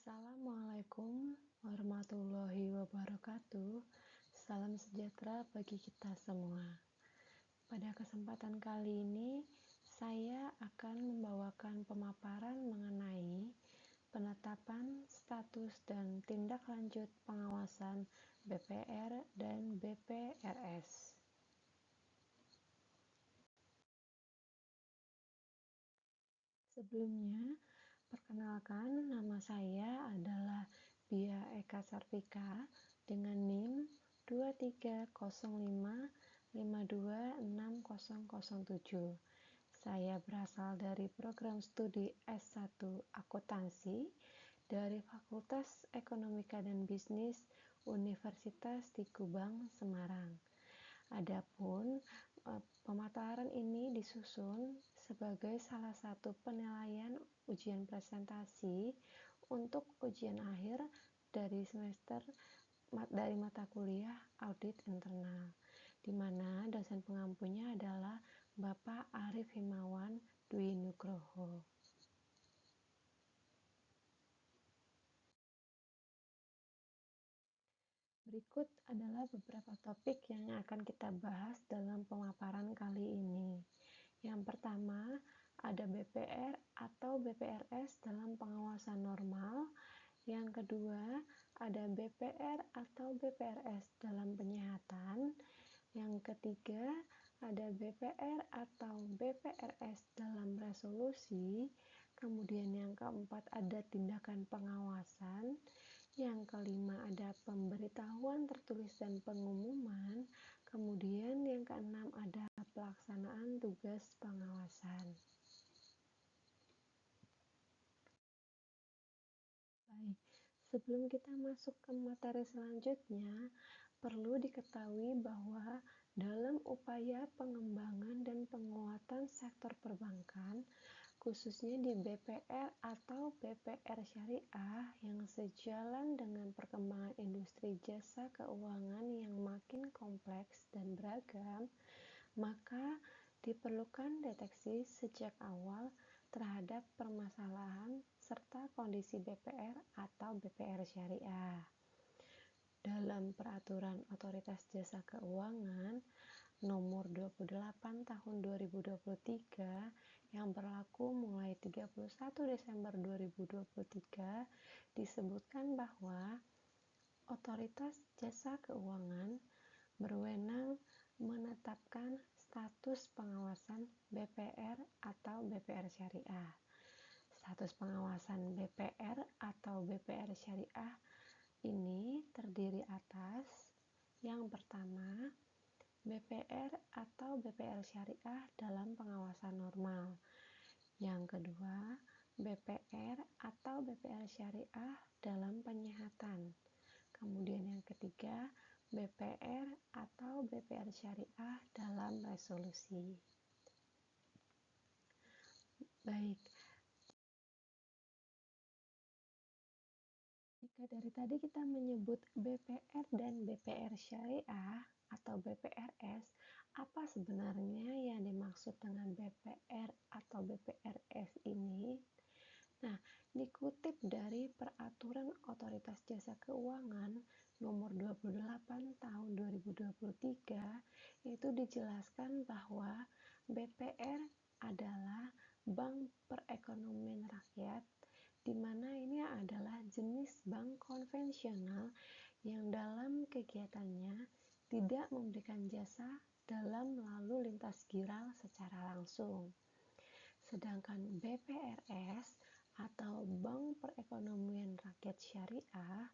Assalamualaikum warahmatullahi wabarakatuh. Salam sejahtera bagi kita semua. Pada kesempatan kali ini, saya akan membawakan pemaparan mengenai penetapan status dan tindak lanjut pengawasan BPR dan BPRS. Sebelumnya, perkenalkan, nama saya adalah Bia Eka Sarvika dengan NIM 2305526007. Saya berasal dari program studi S1 Akuntansi dari Fakultas Ekonomika dan Bisnis Universitas di Kubang, Semarang. Adapun pemaparan ini disusun sebagai salah satu penilaian ujian presentasi untuk ujian akhir dari semester dari mata kuliah audit internal, di mana dosen pengampunya adalah Bapak Arif Himawan Dwi Nugroho. Berikut adalah beberapa topik yang akan kita bahas dalam pemaparan kali ini. Yang pertama, ada BPR atau BPRS dalam pengawasan normal. Yang kedua, ada BPR atau BPRS dalam penyihatan. Yang ketiga, ada BPR atau BPRS dalam resolusi. Kemudian yang keempat, ada tindakan pengawasan. Yang kelima, ada pemberitahuan tertulis dan pengumuman. Kemudian yang keenam, ada pelaksanaan tugas pengawasan. Baik, sebelum kita masuk ke materi selanjutnya, perlu diketahui bahwa dalam upaya pengembangan dan penguatan sektor perbankan, khususnya di BPR atau BPR Syariah yang sejalan dengan perkembangan industri jasa keuangan yang makin kompleks dan beragam, maka diperlukan deteksi sejak awal terhadap permasalahan serta kondisi BPR atau BPR Syariah. Dalam Peraturan Otoritas Jasa Keuangan Nomor 28 Tahun 2023 yang berlaku mulai 31 Desember 2023 disebutkan bahwa Otoritas Jasa Keuangan berwenang menetapkan status pengawasan BPR atau BPR Syariah. Status pengawasan BPR atau BPR Syariah ini terdiri atas yang pertama, BPR atau BPR Syariah dalam pengawasan normal. Yang kedua, BPR atau BPR Syariah dalam penyihatan. Kemudian yang ketiga, BPR atau BPR Syariah dalam resolusi. Baik, jika dari tadi kita menyebut BPR dan BPR Syariah atau BPRS, apa sebenarnya yang dimaksud dengan BPR atau BPRS ini? Nah, dikutip dari Peraturan Otoritas Jasa Keuangan Nomor 28 Tahun 2023, itu dijelaskan bahwa BPR adalah Bank Perekonomian Rakyat, di mana ini adalah jenis bank konvensional yang dalam kegiatannya tidak memberikan jasa dalam lalu lintas giral secara langsung. Sedangkan BPRS atau Bank Perekonomian Rakyat Syariah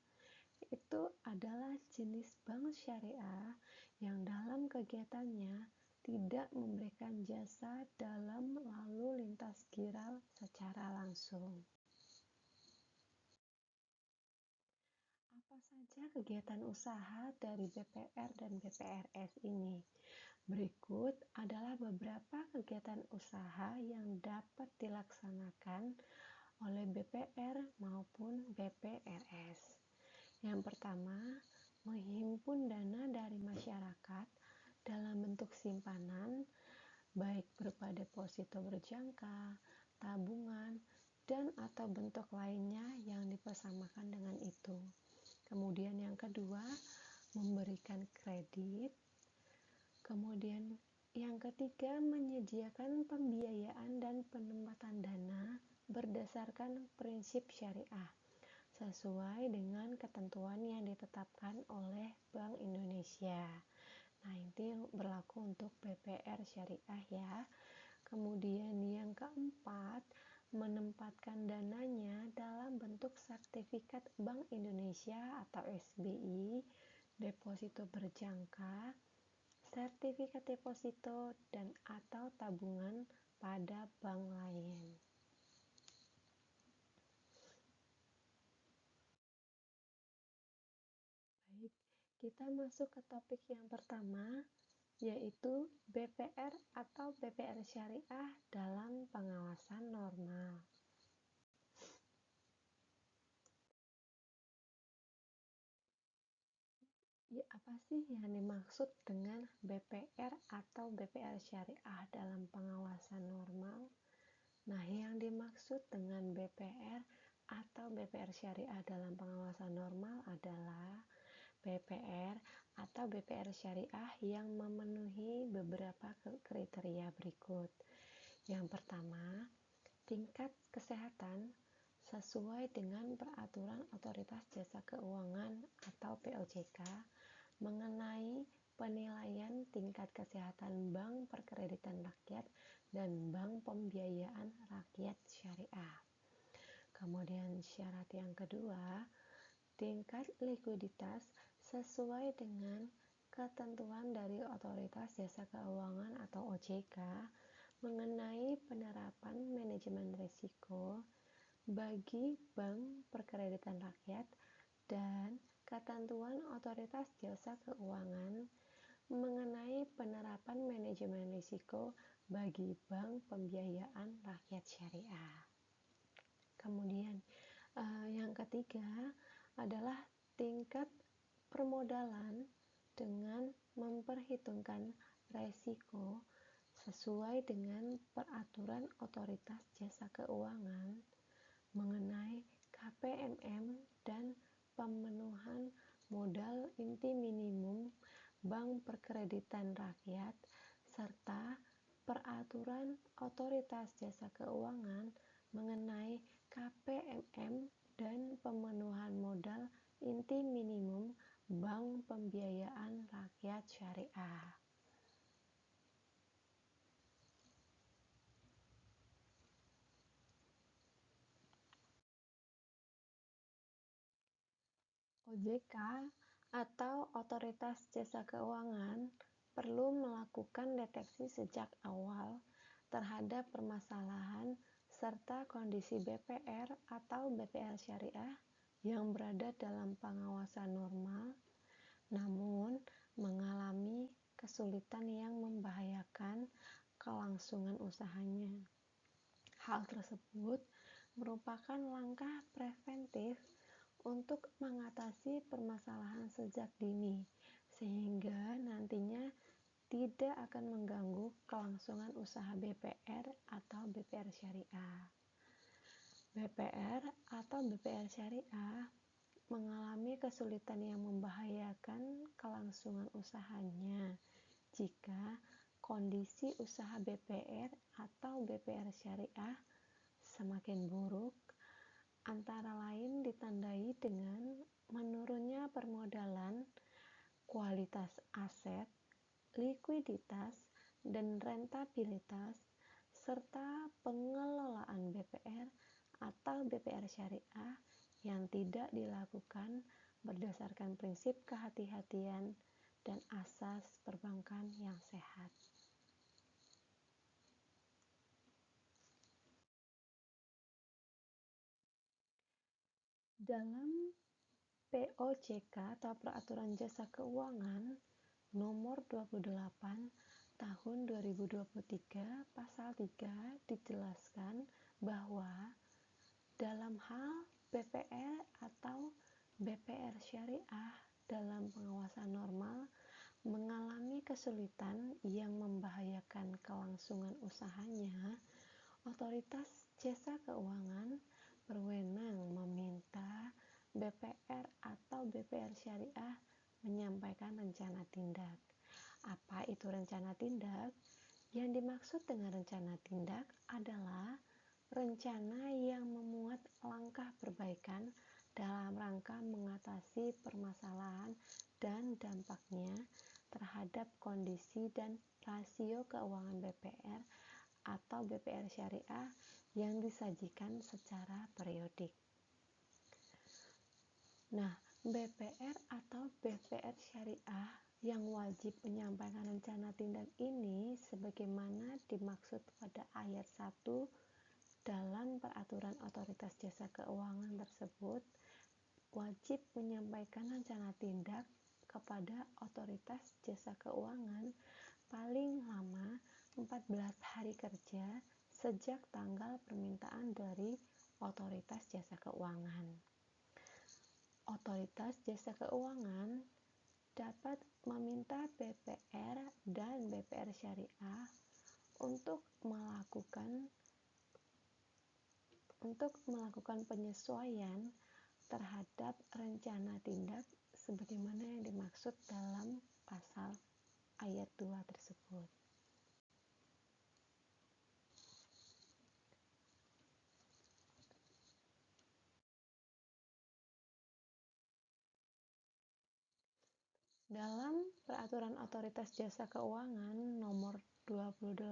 itu adalah jenis bank syariah yang dalam kegiatannya tidak memberikan jasa dalam lalu lintas giral secara langsung. Apa saja kegiatan usaha dari BPR dan BPRS ini? Berikut adalah beberapa kegiatan usaha yang dapat dilaksanakan oleh BPR maupun BPRS. Yang pertama, menghimpun dana dari masyarakat dalam bentuk simpanan, baik berupa deposito berjangka, tabungan, dan atau bentuk lainnya yang dipersamakan dengan itu. Kemudian yang kedua, memberikan kredit. Kemudian yang ketiga, menyediakan pembiayaan dan penempatan dana berdasarkan prinsip syariah sesuai dengan ketentuan yang ditetapkan oleh Bank Indonesia. Nah, itu berlaku untuk BPR syariah ya. Kemudian yang keempat, menempatkan dananya dalam bentuk sertifikat Bank Indonesia atau SBI, deposito berjangka, sertifikat deposito, dan atau tabungan pada bank lain. Baik, kita masuk ke topik yang pertama, yaitu BPR atau BPR syariah dalam pengawasan normal. Ya, apa sih yang dimaksud dengan BPR atau BPR syariah dalam pengawasan normal? Nah, yang dimaksud dengan BPR atau BPR syariah dalam pengawasan normal adalah BPR atau BPR syariah yang memenuhi beberapa kriteria berikut. Yang pertama, tingkat kesehatan sesuai dengan peraturan Otoritas Jasa Keuangan atau POJK mengenai penilaian tingkat kesehatan Bank Perkreditan Rakyat dan Bank Pembiayaan Rakyat Syariah. Kemudian syarat yang kedua, tingkat likuiditas sesuai dengan ketentuan dari Otoritas Jasa Keuangan atau OJK mengenai penerapan manajemen risiko bagi Bank Perkreditan Rakyat dan ketentuan Otoritas Jasa Keuangan mengenai penerapan manajemen risiko bagi Bank Pembiayaan Rakyat Syariah. Kemudian yang ketiga adalah tingkat permodalan dengan memperhitungkan resiko sesuai dengan peraturan Otoritas Jasa Keuangan mengenai KPMM dan pemenuhan modal inti minimum Bank Perkreditan Rakyat serta peraturan Otoritas Jasa Keuangan mengenai KPMM dan pemenuhan modal inti minimum Bank Pembiayaan Rakyat Syariah. OJK atau Otoritas Jasa Keuangan perlu melakukan deteksi sejak awal terhadap permasalahan serta kondisi BPR atau BPR syariah yang berada dalam pengawasan normal, namun mengalami kesulitan yang membahayakan kelangsungan usahanya. Hal tersebut merupakan langkah preventif untuk mengatasi permasalahan sejak dini, sehingga nantinya tidak akan mengganggu kelangsungan usaha BPR atau BPR syariah. BPR atau BPR syariah mengalami kesulitan yang membahayakan kelangsungan usahanya jika kondisi usaha BPR atau BPR syariah semakin buruk, antara lain ditandai dengan menurunnya permodalan, kualitas aset, likuiditas, dan rentabilitas, serta pengelolaan BPR atau BPR syariah yang tidak dilakukan berdasarkan prinsip kehati-hatian dan asas perbankan yang sehat. Dalam POJK atau Peraturan Jasa Keuangan Nomor 28 Tahun 2023 Pasal 3 dijelaskan bahwa dalam hal BPR atau BPR syariah dalam pengawasan normal mengalami kesulitan yang membahayakan kelangsungan usahanya, Otoritas Jasa keuangan berwenang meminta BPR atau BPR Syariah menyampaikan rencana tindak. Apa itu rencana tindak? Yang dimaksud dengan rencana tindak adalah rencana yang memuat langkah perbaikan dalam rangka mengatasi permasalahan dan dampaknya terhadap kondisi dan rasio keuangan BPR atau BPR Syariah yang disajikan secara periodik. Nah, BPR atau BPR Syariah yang wajib menyampaikan rencana tindak ini sebagaimana dimaksud pada ayat 1 dalam peraturan otoritas jasa keuangan tersebut wajib menyampaikan rencana tindak kepada otoritas jasa keuangan paling lama 14 hari kerja sejak tanggal permintaan dari otoritas jasa keuangan. Otoritas jasa keuangan dapat meminta BPR dan BPR Syariah untuk melakukan penyesuaian terhadap rencana tindak sebagaimana yang dimaksud dalam pasal ayat 2 tersebut. Dalam Peraturan Otoritas Jasa Keuangan Nomor 28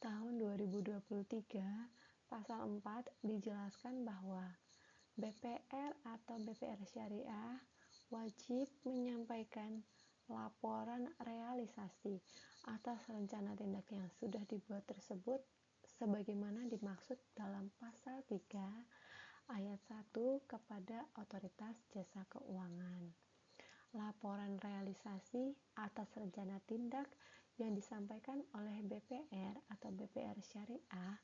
Tahun 2023 Pasal 4 dijelaskan bahwa BPR atau BPR Syariah wajib menyampaikan laporan realisasi atas rencana tindak yang sudah dibuat tersebut sebagaimana dimaksud dalam Pasal 3 Ayat 1 kepada Otoritas Jasa Keuangan. Laporan realisasi atas rencana tindak yang disampaikan oleh BPR atau BPR Syariah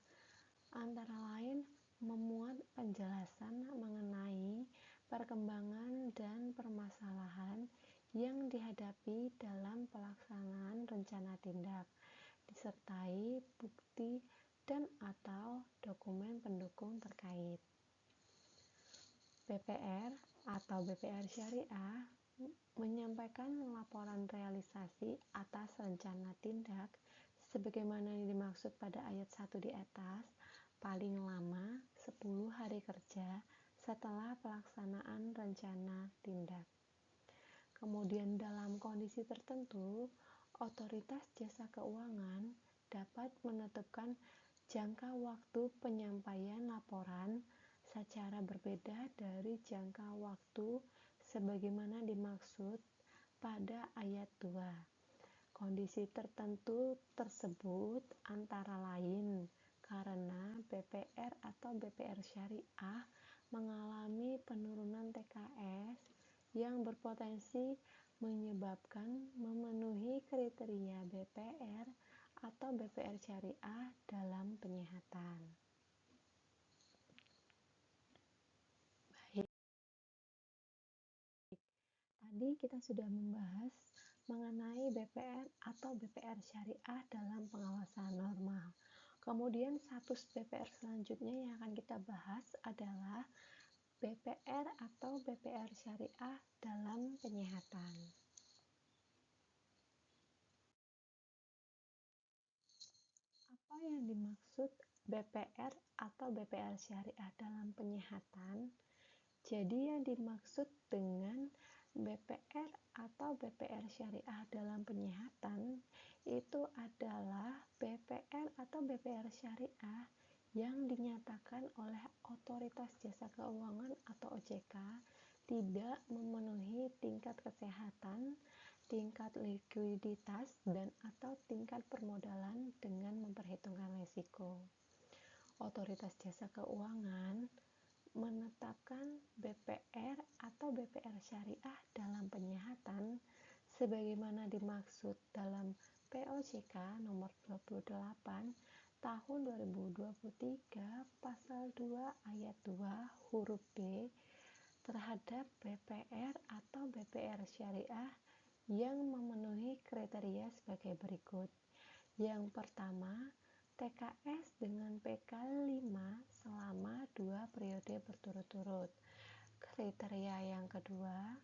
antara lain memuat penjelasan mengenai perkembangan dan permasalahan yang dihadapi dalam pelaksanaan rencana tindak, disertai bukti dan atau dokumen pendukung terkait. BPR atau BPR Syariah menyampaikan laporan realisasi atas rencana tindak sebagaimana yang dimaksud pada ayat 1 di atas paling lama 10 hari kerja setelah pelaksanaan rencana tindak. Kemudian dalam kondisi tertentu, otoritas jasa keuangan dapat menetapkan jangka waktu penyampaian laporan secara berbeda dari jangka waktu sebagaimana dimaksud pada ayat 2. Kondisi tertentu tersebut antara lain karena BPR atau BPR Syariah mengalami penurunan TKS yang berpotensi menyebabkan memenuhi kriteria BPR atau BPR Syariah dalam penyihatan. Tadi kita sudah membahas mengenai BPR atau BPR Syariah dalam pengawasan normal. Kemudian status BPR selanjutnya yang akan kita bahas adalah BPR atau BPR Syariah dalam penyihatan. Apa yang dimaksud BPR atau BPR Syariah dalam penyihatan? Jadi yang dimaksud dengan BPR atau BPR Syariah dalam penyihatan itu adalah BPR atau BPR Syariah yang dinyatakan oleh Otoritas Jasa Keuangan atau OJK tidak memenuhi tingkat kesehatan, tingkat likuiditas, dan atau tingkat permodalan dengan memperhitungkan risiko. Otoritas Jasa Keuangan menetapkan BPR atau BPR Syariah dalam penyihatan sebagaimana dimaksud dalam POJK nomor 28 tahun 2023 pasal 2 ayat 2 huruf B terhadap BPR atau BPR Syariah yang memenuhi kriteria sebagai berikut. Yang pertama, TKS dengan PK 5 selama 2 periode berturut-turut. Kriteria yang kedua,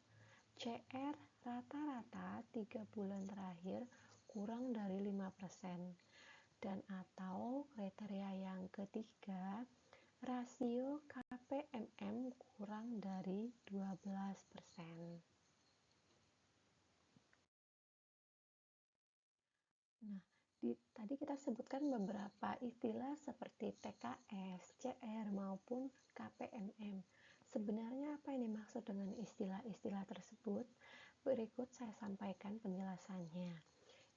CR rata-rata 3 bulan terakhir kurang dari 5%, dan atau kriteria yang ketiga, rasio KPMM kurang dari 12%. Nah, tadi kita sebutkan beberapa istilah seperti TKS, CR, maupun KPMM. Sebenarnya apa yang dimaksud dengan istilah-istilah tersebut? Berikut saya sampaikan penjelasannya.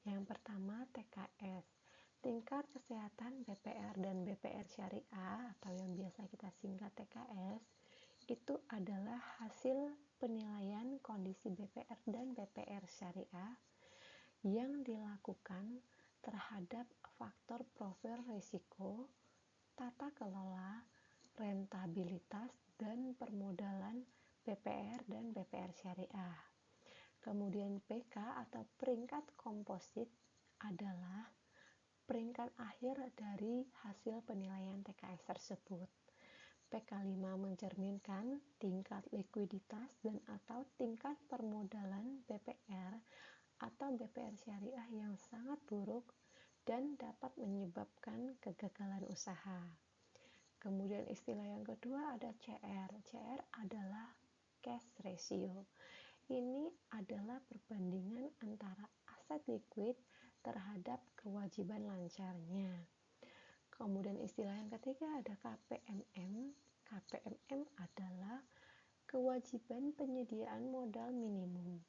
Yang pertama, TKS. Tingkat Kesehatan BPR dan BPR Syariah atau yang biasa kita singkat TKS itu adalah hasil penilaian kondisi BPR dan BPR Syariah yang dilakukan terhadap faktor profil risiko, tata kelola, rentabilitas, dan permodalan BPR dan BPR Syariah. Kemudian PK atau peringkat komposit adalah peringkat akhir dari hasil penilaian TKS tersebut. PK5 mencerminkan tingkat likuiditas dan atau tingkat permodalan BPR atau BPR syariah yang sangat buruk dan dapat menyebabkan kegagalan usaha. Kemudian istilah yang kedua ada CR. CR adalah cash ratio. Ini adalah perbandingan antara aset likuid terhadap kewajiban lancarnya. Kemudian istilah yang ketiga ada KPMM. KPMM adalah kewajiban penyediaan modal minimum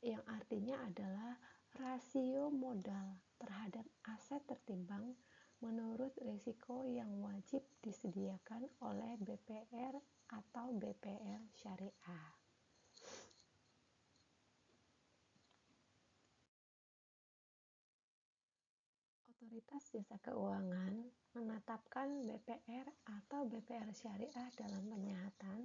yang artinya adalah rasio modal terhadap aset tertimbang menurut risiko yang wajib disediakan oleh BPR atau BPR syariah. Otoritas Jasa Keuangan menetapkan BPR atau BPR syariah dalam penyihatan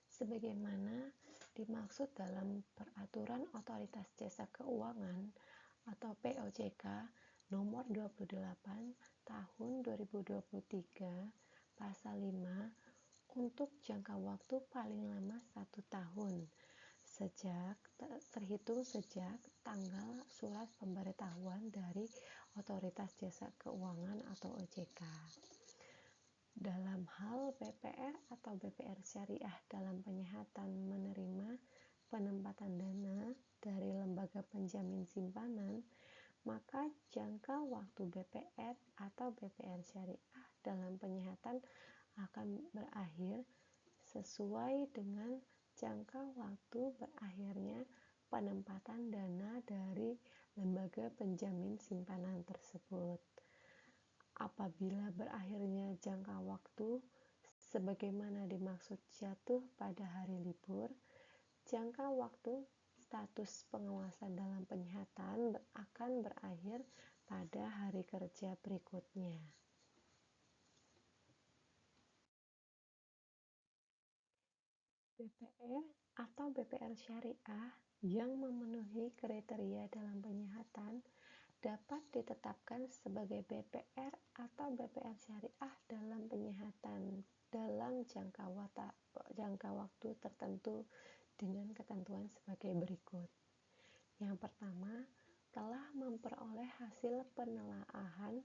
sebagaimana dimaksud dalam Peraturan Otoritas Jasa Keuangan atau POJK nomor 28 tahun 2023 pasal 5 untuk jangka waktu paling lama 1 tahun terhitung sejak tanggal surat pemberitahuan dari Otoritas Jasa Keuangan atau OJK. Dalam hal BPR atau BPR syariah dalam penyihatan menerima penempatan dana dari lembaga penjamin simpanan, maka jangka waktu BPR atau BPR syariah dalam penyihatan akan berakhir sesuai dengan jangka waktu berakhirnya penempatan dana dari lembaga penjamin simpanan tersebut. Apabila berakhirnya jangka waktu sebagaimana dimaksud jatuh pada hari libur, jangka waktu status pengawasan dalam penyihatan akan berakhir pada hari kerja berikutnya. BPR atau BPR syariah yang memenuhi kriteria dalam penyihatan dapat ditetapkan sebagai BPR atau BPR syariah dalam penyihatan dalam jangka waktu tertentu dengan ketentuan sebagai berikut. Yang pertama, telah memperoleh hasil penelaahan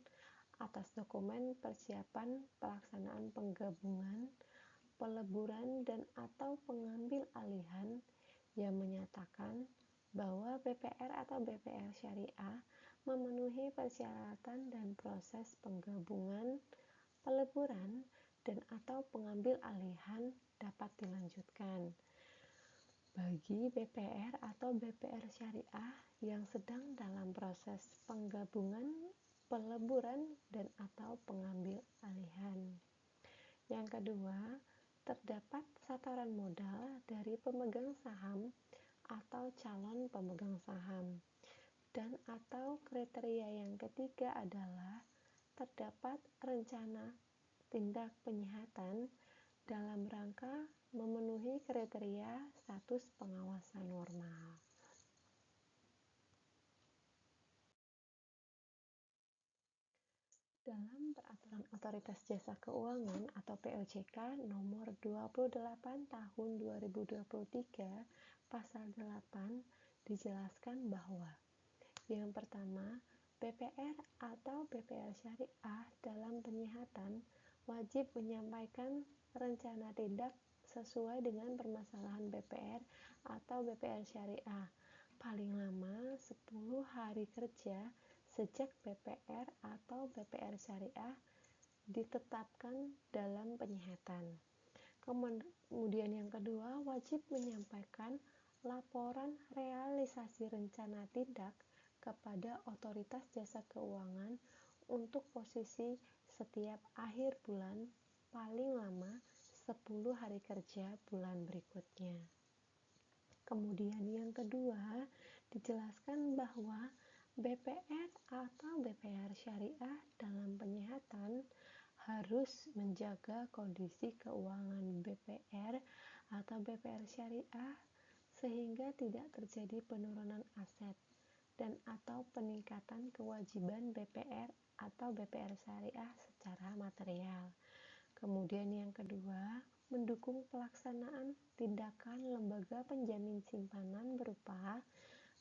atas dokumen persiapan pelaksanaan penggabungan, peleburan dan atau pengambil alihan yang menyatakan bahwa BPR atau BPR syariah memenuhi persyaratan dan proses penggabungan, peleburan, dan atau pengambil alihan dapat dilanjutkan. Bagi BPR atau BPR syariah yang sedang dalam proses penggabungan, peleburan, dan atau pengambil alihan. Yang kedua, terdapat setoran modal dari pemegang saham atau calon pemegang saham. Dan atau kriteria yang ketiga adalah terdapat rencana tindak penyihatan dalam rangka memenuhi kriteria status pengawasan normal. Dalam Peraturan Otoritas Jasa Keuangan atau POJK Nomor 28 Tahun 2023 Pasal 8 dijelaskan bahwa yang pertama, BPR atau BPR Syariah dalam penyihatan wajib menyampaikan rencana tindak sesuai dengan permasalahan BPR atau BPR Syariah paling lama 10 hari kerja sejak BPR atau BPR Syariah ditetapkan dalam penyihatan. Kemudian yang kedua, wajib menyampaikan laporan realisasi rencana tindak kepada Otoritas Jasa Keuangan untuk posisi setiap akhir bulan paling lama 10 hari kerja bulan berikutnya. Kemudian yang kedua, dijelaskan bahwa BPR atau BPR Syariah dalam penyihatan harus menjaga kondisi keuangan BPR atau BPR Syariah sehingga tidak terjadi penurunan aset dan atau peningkatan kewajiban BPR atau BPR Syariah secara material. Kemudian yang kedua, mendukung pelaksanaan tindakan lembaga penjamin simpanan berupa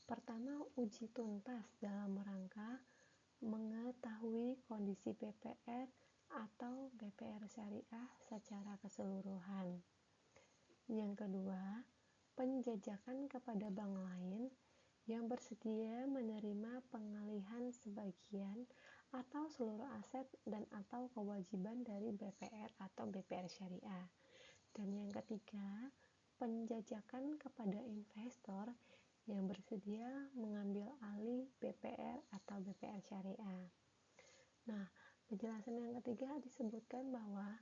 pertama, uji tuntas dalam rangka mengetahui kondisi BPR atau BPR Syariah secara keseluruhan. Yang kedua, penjajakan kepada bank lain yang bersedia menerima pengalihan sebagian atau seluruh aset dan atau kewajiban dari BPR atau BPR Syariah. Dan yang ketiga, penjajakan kepada investor yang bersedia mengambil alih BPR atau BPR Syariah. Nah, penjelasan yang ketiga disebutkan bahwa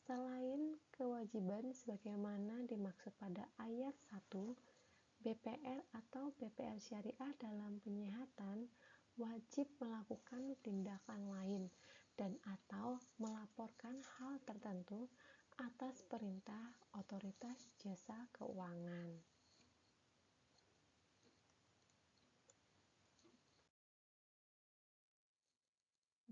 selain kewajiban sebagaimana dimaksud pada ayat 1, BPR atau BPR Syariah dalam penyihatan wajib melakukan tindakan lain dan atau melaporkan hal tertentu atas perintah Otoritas Jasa Keuangan.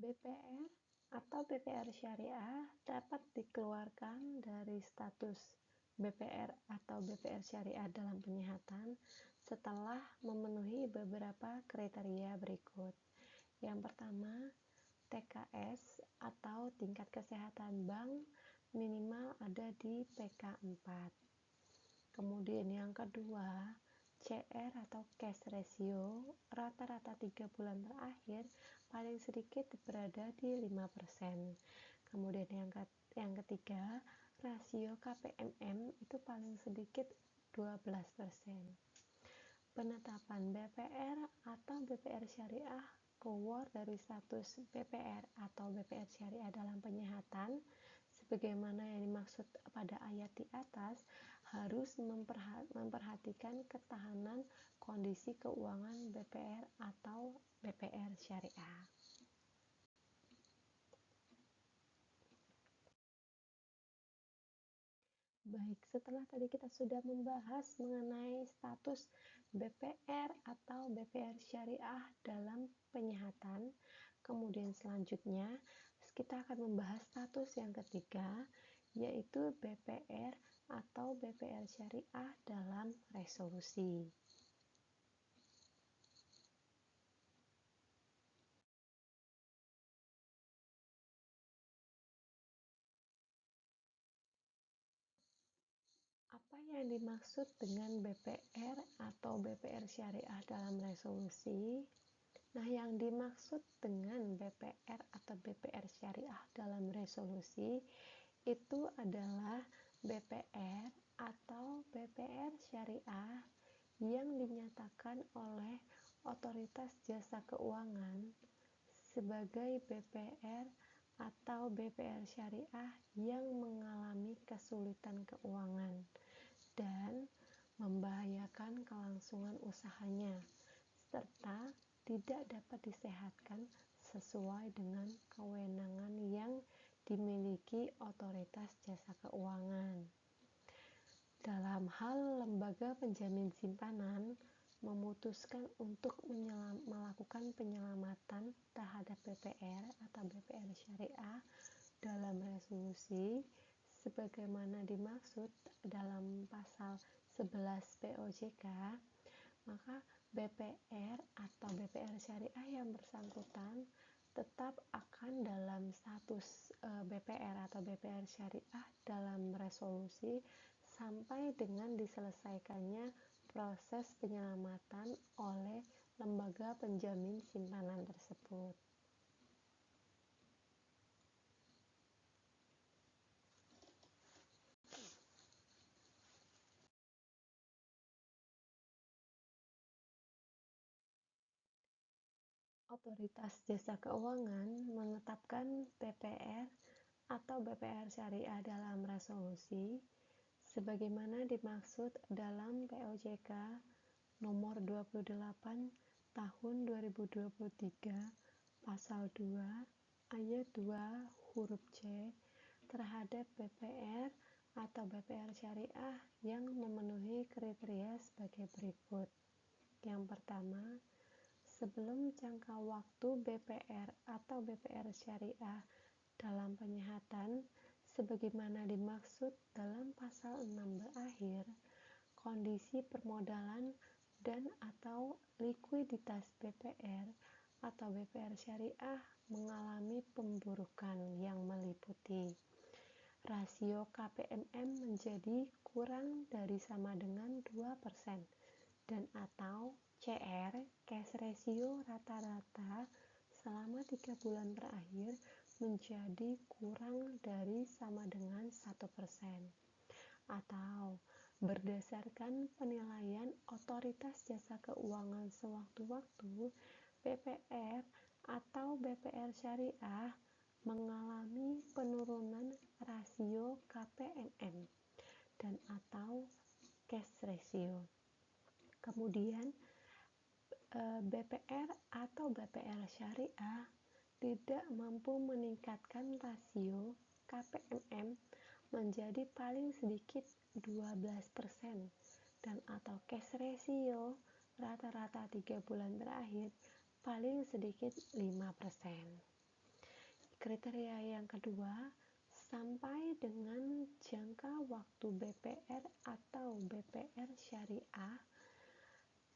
BPR atau BPR Syariah dapat dikeluarkan dari status BPR atau BPR Syariah dalam penyihatan setelah memenuhi beberapa kriteria berikut. Yang pertama, TKS atau tingkat kesehatan bank minimal ada di PK4. Kemudian yang kedua, CR atau cash ratio rata-rata 3 bulan terakhir paling sedikit berada di 5%. Kemudian yang ketiga, rasio KPMM itu paling sedikit 12%. Penetapan BPR atau BPR Syariah keluar dari status BPR atau BPR Syariah dalam penyihatan sebagaimana yang dimaksud pada ayat di atas harus memperhatikan ketahanan kondisi keuangan BPR atau BPR Syariah. Baik, setelah tadi kita sudah membahas mengenai status BPR atau BPR Syariah dalam penyihatan, kemudian selanjutnya kita akan membahas status yang ketiga, yaitu BPR atau BPR Syariah dalam resolusi. Apa yang dimaksud dengan BPR atau BPR Syariah dalam resolusi? Nah, yang dimaksud dengan BPR atau BPR Syariah dalam resolusi itu adalah BPR atau BPR Syariah yang dinyatakan oleh Otoritas Jasa Keuangan sebagai BPR atau BPR Syariah yang mengalami kesulitan keuangan dan membahayakan kelangsungan usahanya serta tidak dapat disehatkan sesuai dengan kewenangan yang dimiliki Otoritas Jasa Keuangan. Dalam hal lembaga penjamin simpanan memutuskan untuk melakukan penyelamatan terhadap BPR atau BPR syariah dalam resolusi sebagaimana dimaksud dalam pasal 11 POJK, maka BPR atau BPR syariah yang bersangkutan tetap akan dalam status BPR atau BPR syariah dalam resolusi sampai dengan diselesaikannya proses penyelamatan oleh lembaga penjamin simpanan tersebut. Otoritas Jasa Keuangan menetapkan BPR atau BPR syariah dalam resolusi sebagaimana dimaksud dalam POJK nomor 28 tahun 2023 pasal 2 ayat 2 huruf C terhadap BPR atau BPR syariah yang memenuhi kriteria sebagai berikut. Yang pertama, sebelum jangka waktu BPR atau BPR syariah dalam penyihatan sebagaimana dimaksud dalam pasal 6 berakhir, kondisi permodalan dan atau likuiditas BPR atau BPR syariah mengalami pemburukan yang meliputi rasio KPMM menjadi kurang dari sama dengan 2% dan atau CR cash ratio rata-rata selama 3 bulan terakhir menjadi kurang dari sama dengan 1%, atau berdasarkan penilaian Otoritas Jasa Keuangan sewaktu-waktu BPR atau BPR syariah mengalami penurunan rasio KPMM dan atau cash ratio. Kemudian BPR atau BPR syariah tidak mampu meningkatkan rasio KPMM menjadi paling sedikit 12% dan atau cash ratio rata-rata 3 bulan terakhir paling sedikit 5%. Kriteria yang kedua, sampai dengan jangka waktu BPR atau BPR syariah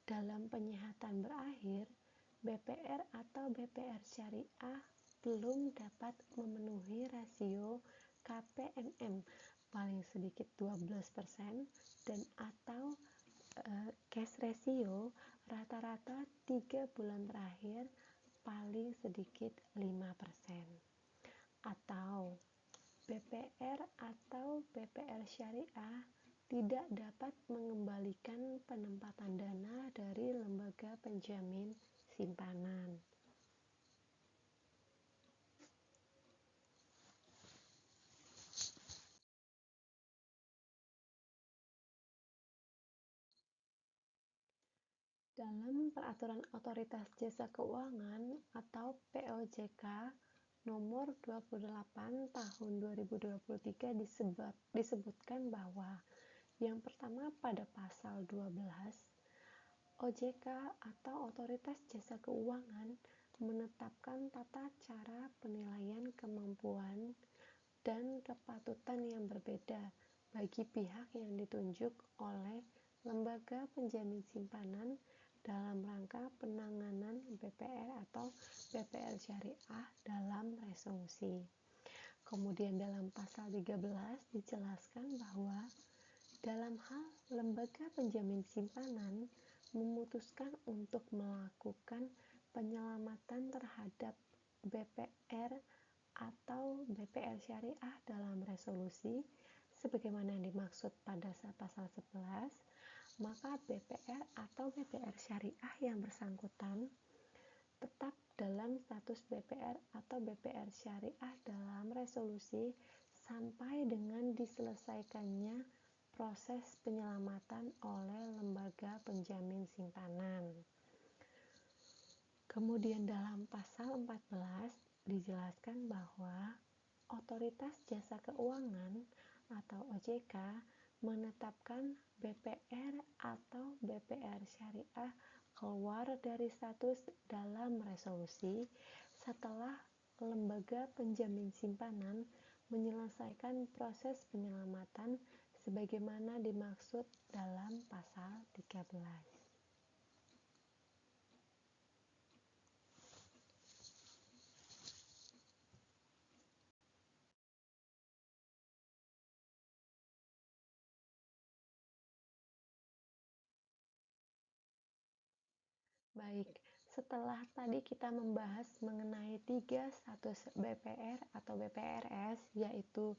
dalam penyihatan berakhir, BPR atau BPR syariah belum dapat memenuhi rasio KPMM paling sedikit 12% dan atau cash ratio rata-rata 3 bulan terakhir paling sedikit 5%. Atau BPR atau BPR syariah tidak dapat mengembalikan penempatan dana dari lembaga penjamin simpanan. Dalam Peraturan Otoritas Jasa Keuangan atau POJK nomor 28 tahun 2023 disebutkan bahwa yang pertama pada pasal 12 OJK atau Otoritas Jasa Keuangan menetapkan tata cara penilaian kemampuan dan kepatutan yang berbeda bagi pihak yang ditunjuk oleh lembaga penjamin simpanan dalam rangka penanganan BPR atau BPR syariah dalam resolusi. Kemudian dalam pasal 13 dijelaskan bahwa dalam hal lembaga penjamin simpanan memutuskan untuk melakukan penyelamatan terhadap BPR atau BPR syariah dalam resolusi sebagaimana dimaksud pada pasal 11, maka BPR atau BPR syariah yang bersangkutan tetap dalam status BPR atau BPR syariah dalam resolusi sampai dengan diselesaikannya proses penyelamatan oleh lembaga penjamin simpanan. Kemudian dalam pasal 14 dijelaskan bahwa Otoritas Jasa Keuangan atau OJK menetapkan BPR atau BPR syariah keluar dari status dalam resolusi setelah lembaga penjamin simpanan menyelesaikan proses penyelamatan sebagaimana dimaksud dalam pasal 13. Baik, setelah tadi kita membahas mengenai tiga status BPR atau BPRS, yaitu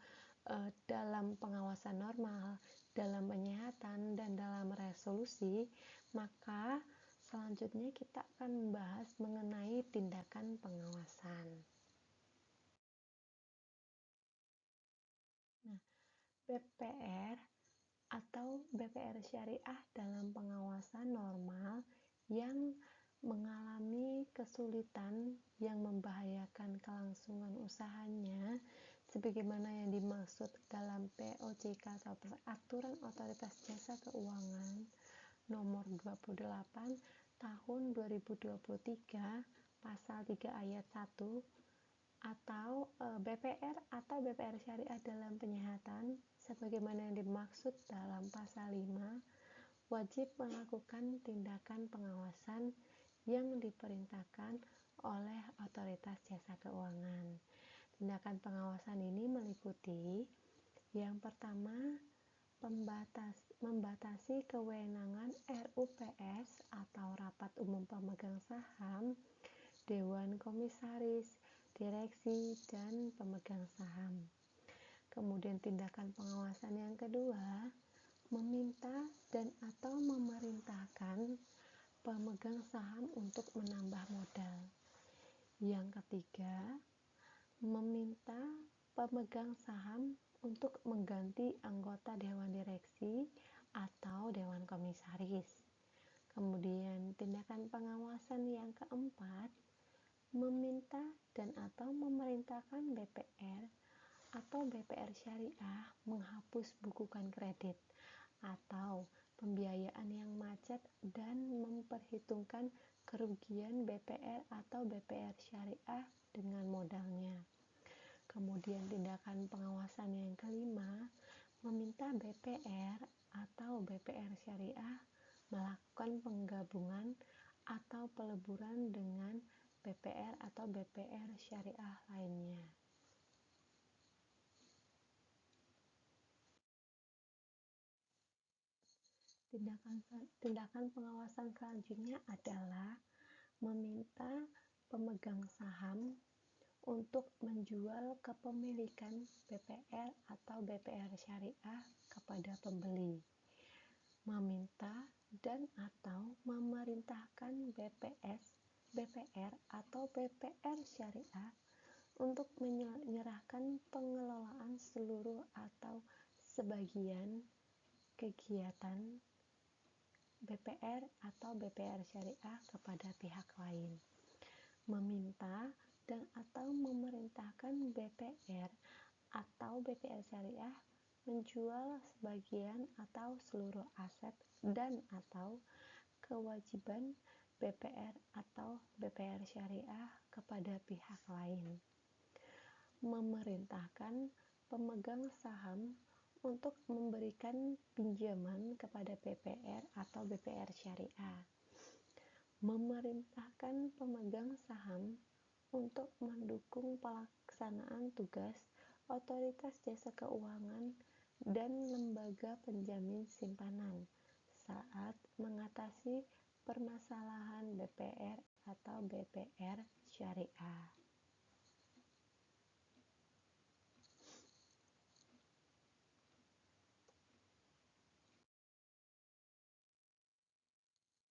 dalam pengawasan normal, dalam penyihatan, dan dalam resolusi, maka selanjutnya kita akan membahas mengenai tindakan pengawasan. Nah, BPR atau BPR syariah dalam pengawasan normal yang mengalami kesulitan yang membahayakan kelangsungan usahanya sebagaimana yang dimaksud dalam POJK atau Peraturan Otoritas Jasa Keuangan nomor 28 tahun 2023 pasal 3 ayat 1 atau BPR atau BPR syariah dalam penyihatan sebagaimana yang dimaksud dalam pasal 5 wajib melakukan tindakan pengawasan yang diperintahkan oleh otoritas jasa keuangan. Tindakan pengawasan ini meliputi yang pertama, membatasi kewenangan RUPS atau Rapat Umum Pemegang Saham, Dewan Komisaris, Direksi, dan pemegang saham. Kemudian tindakan pengawasan yang kedua, meminta dan atau memerintahkan pemegang saham untuk menambah modal. Yang ketiga, meminta pemegang saham untuk mengganti anggota dewan direksi atau dewan komisaris. Kemudian tindakan pengawasan yang keempat, meminta dan atau memerintahkan BPR atau BPR syariah menghapus bukukan kredit atau pembiayaan yang macet dan memperhitungkan kerugian BPR atau BPR syariah dengan modalnya. Kemudian tindakan pengawasan yang kelima, meminta BPR atau BPR syariah melakukan penggabungan atau peleburan dengan BPR atau BPR syariah lainnya. Tindakan pengawasan selanjutnya adalah meminta pemegang saham untuk menjual kepemilikan BPR atau BPR syariah kepada pembeli, meminta dan atau memerintahkan BPS, BPR atau BPR syariah untuk menyerahkan pengelolaan seluruh atau sebagian kegiatan BPR atau BPR syariah kepada pihak lain, meminta dan atau memerintahkan BPR atau BPR syariah menjual sebagian atau seluruh aset dan atau kewajiban BPR atau BPR syariah kepada pihak lain, memerintahkan pemegang saham untuk memberikan pinjaman kepada BPR atau BPR syariah, memerintahkan pemegang saham untuk mendukung pelaksanaan tugas otoritas jasa keuangan dan lembaga penjamin simpanan saat mengatasi permasalahan BPR atau BPR syariah.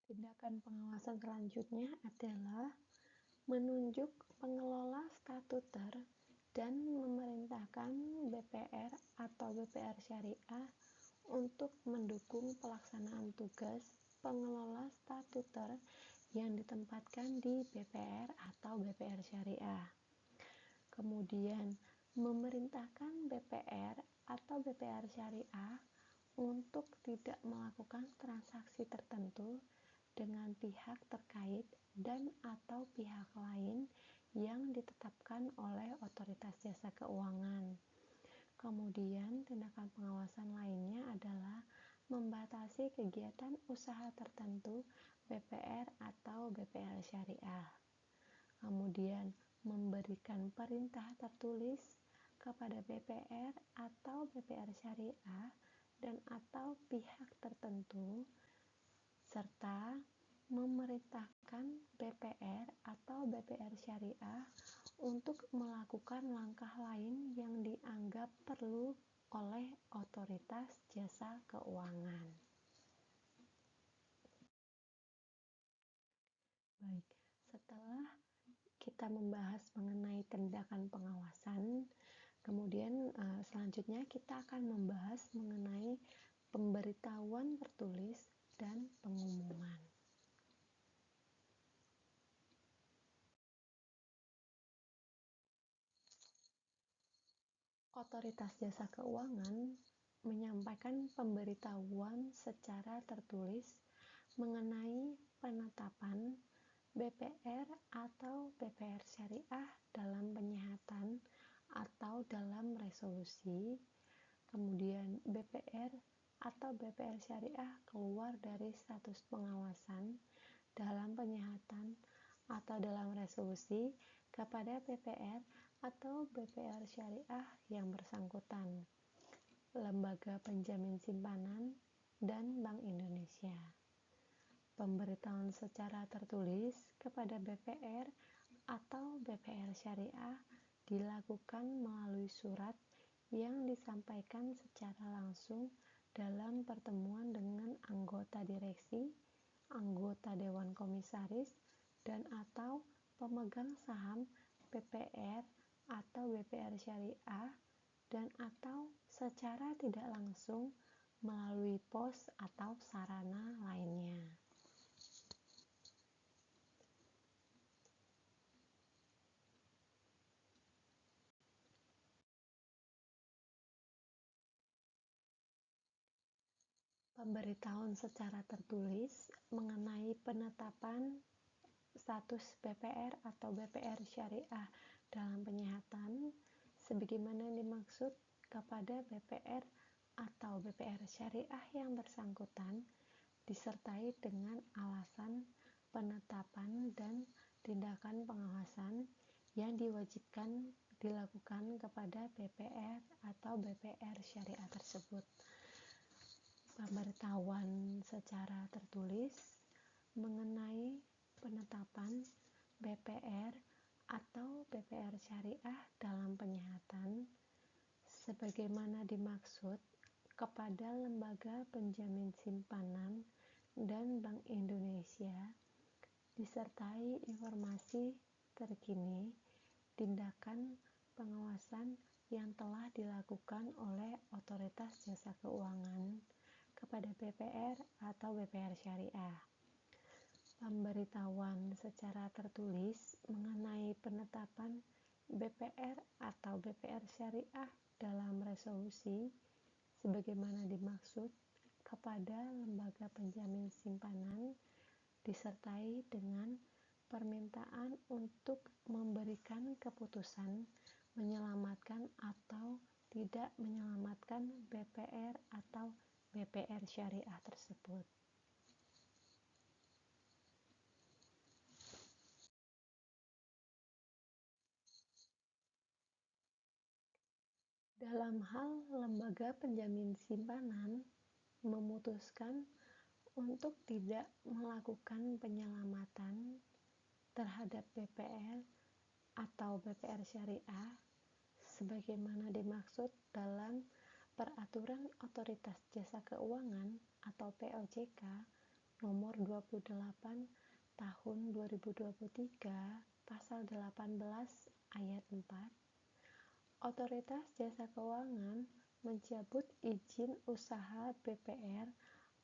Tindakan pengawasan selanjutnya adalah menunjuk pengelola statuter dan memerintahkan BPR atau BPR syariah untuk mendukung pelaksanaan tugas pengelola statuter yang ditempatkan di BPR atau BPR syariah. Kemudian memerintahkan BPR atau BPR syariah untuk tidak melakukan transaksi tertentu dengan pihak terkait dan atau pihak lain yang ditetapkan oleh Otoritas Jasa Keuangan. Kemudian, tindakan pengawasan lainnya adalah membatasi kegiatan usaha tertentu BPR atau BPR syariah. Kemudian, memberikan perintah tertulis kepada BPR atau BPR syariah dan atau pihak tertentu, serta memerintahkan BPR atau BPR syariah untuk melakukan langkah lain yang dianggap perlu oleh Otoritas Jasa Keuangan. Baik, setelah kita membahas mengenai tindakan pengawasan, kemudian selanjutnya kita akan membahas mengenai pemberitahuan tertulis dan pengumuman. Otoritas Jasa Keuangan menyampaikan pemberitahuan secara tertulis mengenai penetapan BPR atau BPR syariah dalam penyihatan atau dalam resolusi, kemudian BPR atau BPR syariah keluar dari status pengawasan dalam penyihatan atau dalam resolusi kepada BPR atau BPR syariah yang bersangkutan, Lembaga Penjamin Simpanan, dan Bank Indonesia. Pemberitahuan secara tertulis kepada BPR atau BPR syariah dilakukan melalui surat yang disampaikan secara langsung dalam pertemuan dengan anggota direksi, anggota Dewan Komisaris, dan atau pemegang saham BPR atau BPR syariah dan atau secara tidak langsung melalui pos atau sarana lainnya. Pemberitahuan secara tertulis mengenai penetapan status BPR atau BPR syariah dalam penyihatan sebagaimana dimaksud kepada BPR atau BPR syariah yang bersangkutan disertai dengan alasan penetapan dan tindakan pengawasan yang diwajibkan dilakukan kepada BPR atau BPR syariah tersebut. Pemberitahuan secara tertulis mengenai penetapan BPR atau BPR syariah dalam penyihatan sebagaimana dimaksud kepada Lembaga Penjamin Simpanan dan Bank Indonesia disertai informasi terkini tindakan pengawasan yang telah dilakukan oleh Otoritas Jasa Keuangan kepada BPR atau BPR syariah. Pemberitahuan secara tertulis mengenai penetapan BPR atau BPR syariah dalam resolusi sebagaimana dimaksud kepada Lembaga Penjamin Simpanan disertai dengan permintaan untuk memberikan keputusan menyelamatkan atau tidak menyelamatkan BPR atau BPR syariah tersebut. Dalam hal lembaga penjamin simpanan memutuskan untuk tidak melakukan penyelamatan terhadap BPR atau BPR syariah sebagaimana dimaksud dalam Peraturan Otoritas Jasa Keuangan atau POJK nomor 28 tahun 2023 pasal 18 ayat 4, Otoritas Jasa Keuangan mencabut izin usaha BPR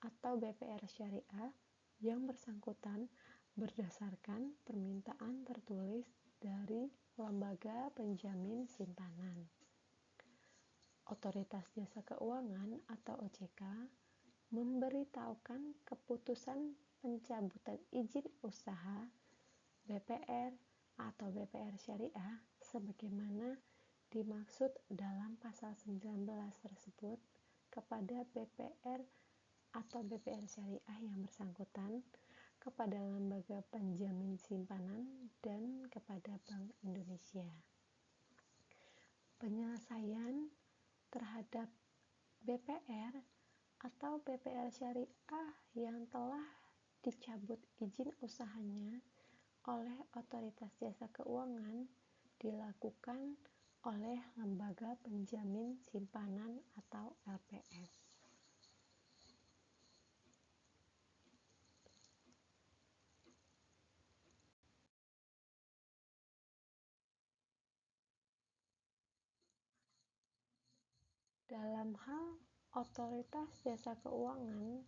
atau BPR syariah yang bersangkutan berdasarkan permintaan tertulis dari Lembaga Penjamin Simpanan. Otoritas Jasa Keuangan atau OJK memberitahukan keputusan pencabutan izin usaha BPR atau BPR syariah sebagaimana dimaksud dalam pasal 19 tersebut kepada BPR atau BPR syariah yang bersangkutan, kepada lembaga penjamin simpanan, dan kepada Bank Indonesia. Penyelesaian terhadap BPR atau BPR syariah yang telah dicabut izin usahanya oleh Otoritas Jasa Keuangan dilakukan oleh lembaga penjamin simpanan atau LPS. Dalam hal Otoritas Jasa Keuangan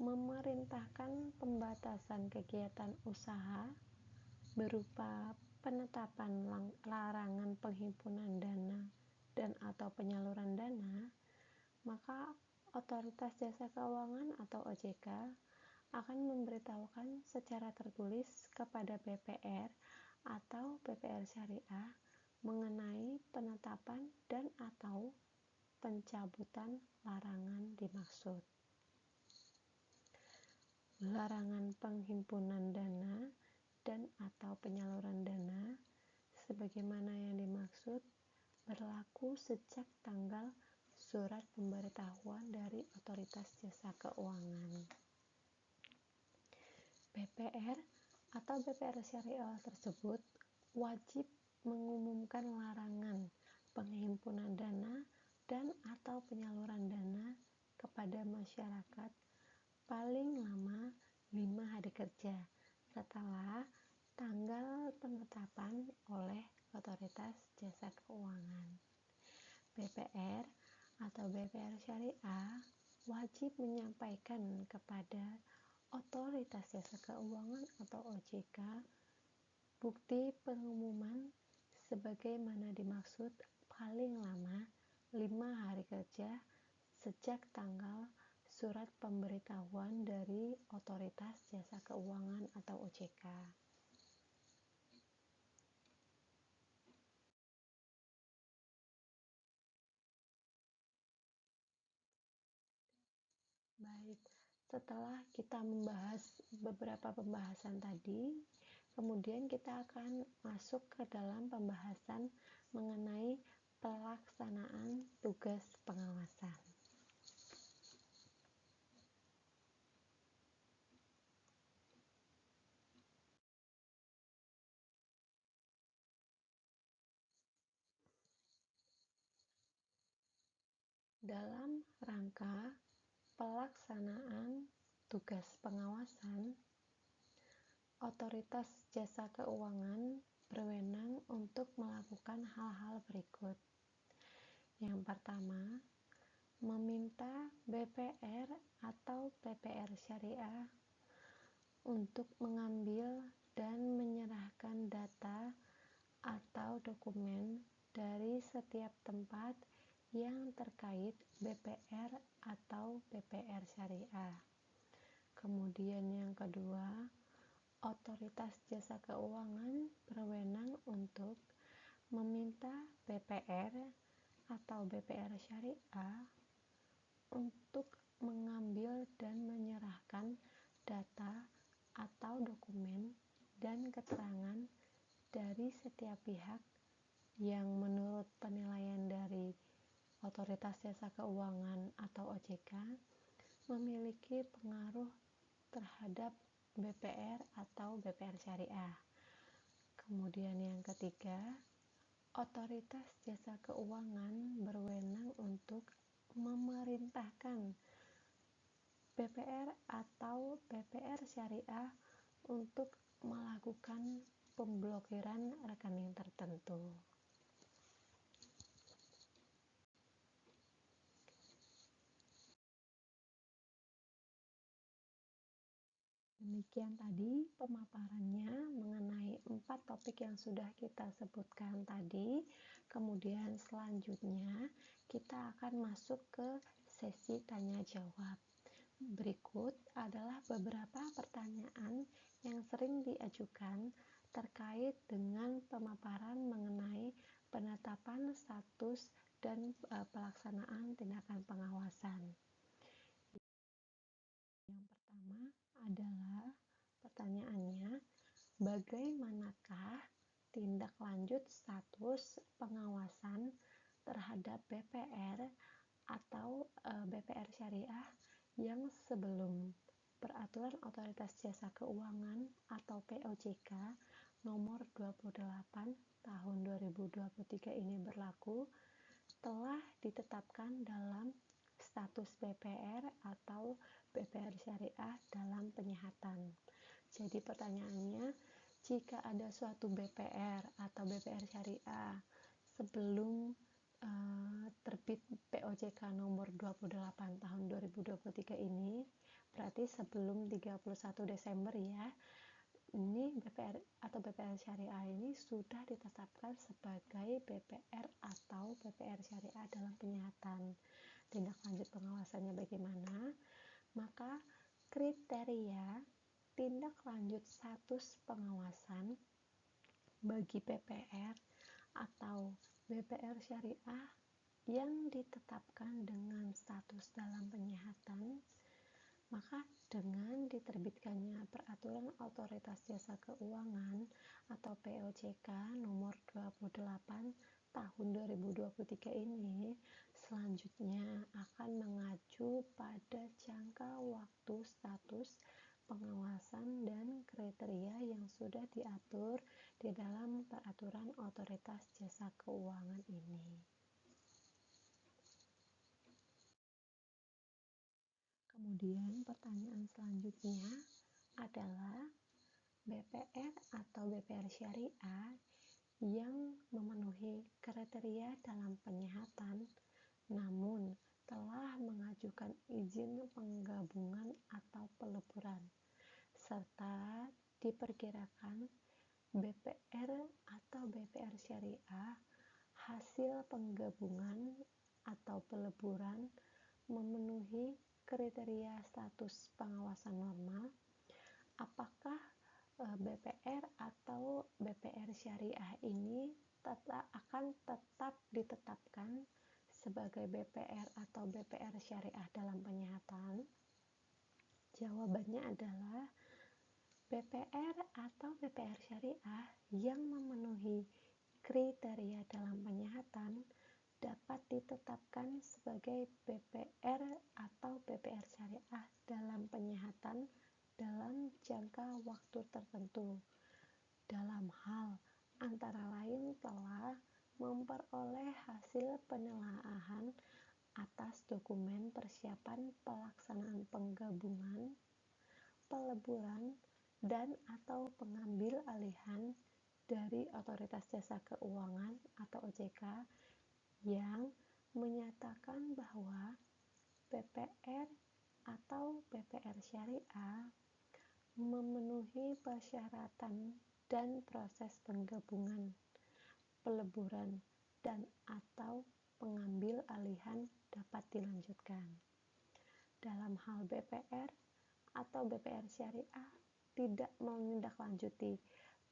memerintahkan pembatasan kegiatan usaha berupa penetapan larangan penghimpunan dana dan atau penyaluran dana, maka Otoritas Jasa Keuangan atau OJK akan memberitahukan secara tertulis kepada BPR atau BPR Syariah mengenai penetapan dan atau pencabutan larangan dimaksud. Larangan penghimpunan dana dan atau penyaluran dana sebagaimana yang dimaksud berlaku sejak tanggal surat pemberitahuan dari Otoritas Jasa Keuangan. BPR atau BPR syariah tersebut wajib mengumumkan larangan penghimpunan dana dan atau penyaluran dana kepada masyarakat paling lama 5 hari kerja setelah tanggal penetapan oleh Otoritas Jasa Keuangan. BPR atau BPR syariah wajib menyampaikan kepada Otoritas Jasa Keuangan atau OJK bukti pengumuman sebagaimana dimaksud paling lama 5 hari kerja sejak tanggal surat pemberitahuan dari Otoritas Jasa Keuangan atau OJK. Baik, setelah kita membahas beberapa pembahasan tadi, kemudian kita akan masuk ke dalam pembahasan mengenai pelaksanaan tugas pengawasan. Dalam rangka pelaksanaan tugas pengawasan, Otoritas Jasa Keuangan berwenang untuk melakukan hal-hal berikut. Yang pertama, meminta BPR atau BPR Syariah untuk mengambil dan menyerahkan data atau dokumen dari setiap tempat yang terkait BPR atau BPR Syariah. Kemudian yang kedua, Otoritas Jasa Keuangan berwenang untuk meminta BPR atau BPR Syariah untuk mengambil dan menyerahkan data atau dokumen dan keterangan dari setiap pihak yang menurut penilaian dari Otoritas Jasa Keuangan atau OJK memiliki pengaruh terhadap BPR atau BPR Syariah. Kemudian yang ketiga, Otoritas Jasa Keuangan berwenang untuk memerintahkan BPR atau BPR Syariah untuk melakukan pemblokiran rekening tertentu. Demikian tadi pemaparannya mengenai 4 topik yang sudah kita sebutkan tadi. Kemudian selanjutnya kita akan masuk ke sesi tanya jawab. Berikut adalah beberapa pertanyaan yang sering diajukan terkait dengan pemaparan mengenai penetapan status dan pelaksanaan tindakan pengawasan. Yang pertama adalah pertanyaannya, bagaimanakah tindak lanjut status pengawasan terhadap BPR atau BPR syariah yang sebelum Peraturan Otoritas Jasa Keuangan atau POJK nomor 28 tahun 2023 ini berlaku telah ditetapkan dalam status BPR atau BPR syariah dalam penyihatan. Jadi pertanyaannya, jika ada suatu BPR atau BPR syariah sebelum terbit POJK nomor 28 tahun 2023 ini, berarti sebelum 31 Desember ya, ini BPR atau BPR syariah ini sudah ditetapkan sebagai BPR atau BPR syariah dalam penyihatan. Tindak lanjut pengawasannya bagaimana? Maka kriteria tindak lanjut status pengawasan bagi BPR atau BPR syariah yang ditetapkan dengan status dalam penyihatan, maka dengan diterbitkannya Peraturan Otoritas Jasa Keuangan atau POJK nomor 28 tahun 2023 ini selanjutnya akan mengacu pada jangka waktu status pengawasan dan kriteria yang sudah diatur di dalam Peraturan Otoritas Jasa Keuangan ini. Kemudian pertanyaan selanjutnya adalah BPR atau BPR syariah yang memenuhi kriteria dalam penyihatan namun telah mengajukan izin penggabungan atau peleburan serta diperkirakan BPR atau BPR syariah hasil penggabungan atau peleburan memenuhi kriteria status pengawasan normal, apakah BPR atau BPR syariah ini akan tetap ditetapkan sebagai BPR atau BPR syariah dalam penyihatan? Jawabannya adalah BPR atau BPR syariah yang memenuhi kriteria dalam penyihatan dapat ditetapkan sebagai BPR atau BPR syariah dalam penyihatan dalam jangka waktu tertentu dalam hal antara lain telah memperoleh hasil penelaahan atas dokumen persiapan pelaksanaan penggabungan, peleburan, dan atau pengambil alihan dari Otoritas Jasa Keuangan atau OJK yang menyatakan bahwa BPR atau BPR syariah memenuhi persyaratan dan proses penggabungan, peleburan, dan atau pengambil alihan dapat dilanjutkan. Dalam hal BPR atau BPR syariah tidak menindaklanjuti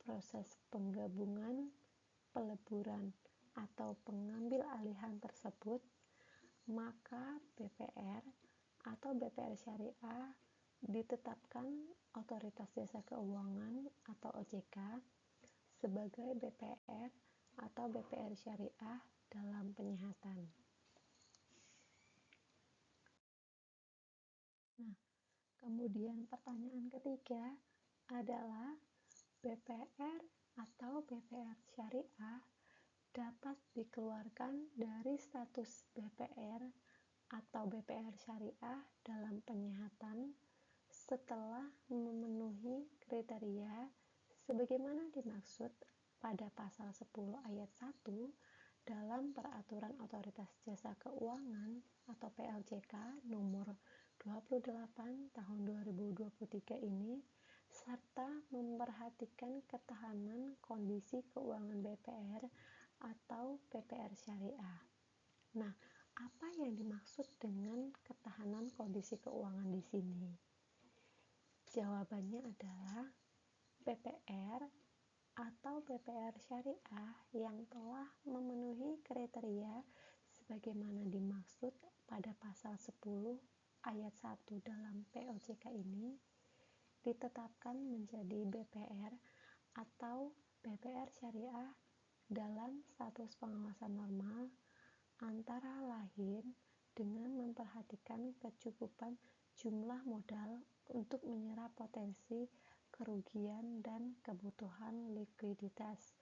proses penggabungan, peleburan, atau pengambil alihan tersebut, maka BPR atau BPR syariah ditetapkan Otoritas Jasa Keuangan atau OJK sebagai BPR atau BPR syariah dalam penyihatan. Nah, kemudian pertanyaan ketiga adalah BPR atau BPR syariah dapat dikeluarkan dari status BPR atau BPR syariah dalam penyihatan setelah memenuhi kriteria sebagaimana dimaksud pada pasal 10 ayat 1 dalam Peraturan Otoritas Jasa Keuangan atau POJK nomor 28 tahun 2023 ini serta memperhatikan ketahanan kondisi keuangan BPR atau BPR syariah. Nah, apa yang dimaksud dengan ketahanan kondisi keuangan di sini? Jawabannya adalah BPR atau BPR syariah yang telah memenuhi kriteria sebagaimana dimaksud pada pasal 10 ayat 1 dalam POJK ini ditetapkan menjadi BPR atau BPR syariah dalam status pengawasan normal antara lain dengan memperhatikan kecukupan jumlah modal untuk menyerap potensi kerugian dan kebutuhan likuiditas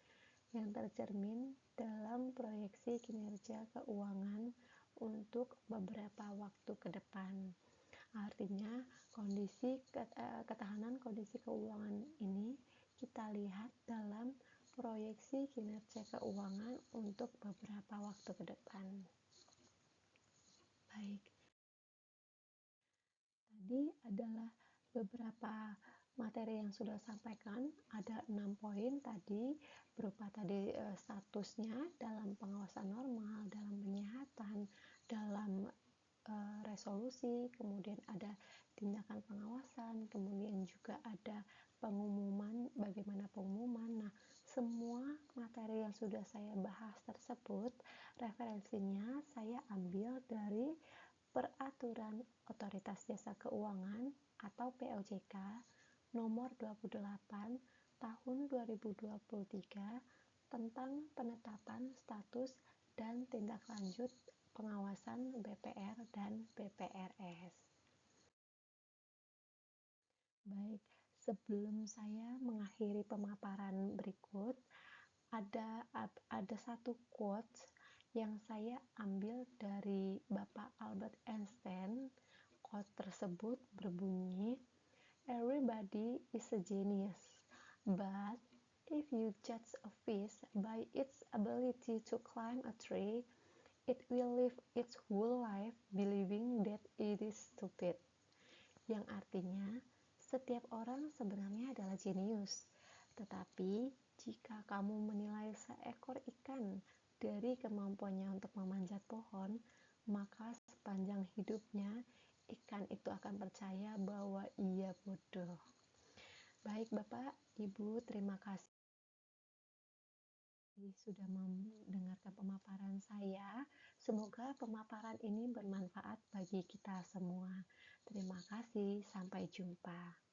yang tercermin dalam proyeksi kinerja keuangan untuk beberapa waktu ke depan. Artinya, ketahanan kondisi keuangan ini kita lihat dalam proyeksi kinerja keuangan untuk beberapa waktu ke depan. Baik, tadi adalah beberapa materi yang sudah sampaikan. Ada 6 poin tadi, berupa tadi statusnya dalam pengawasan normal, dalam penyihatan, dalam resolusi, kemudian ada tindakan pengawasan, kemudian juga ada pengumuman, bagaimana pengumuman. Nah, semua materi yang sudah saya bahas tersebut, referensinya saya ambil dari Peraturan Otoritas Jasa Keuangan atau POJK nomor 28 tahun 2023 tentang penetapan status dan tindak lanjut pengawasan BPR dan BPRS. Baik, sebelum saya mengakhiri pemaparan berikut, ada satu quote yang saya ambil dari Bapak Albert Einstein. Quote tersebut berbunyi, "Everybody is a genius, but if you judge a fish by its ability to climb a tree, it will live its whole life believing that it is stupid." Yang artinya, setiap orang sebenarnya adalah jenius, tetapi jika kamu menilai seekor ikan dari kemampuannya untuk memanjat pohon, maka sepanjang hidupnya ikan itu akan percaya bahwa ia bodoh. Baik Bapak, Ibu, terima kasih sudah mendengarkan pemaparan saya. Semoga pemaparan ini bermanfaat bagi kita semua. Terima kasih, sampai jumpa.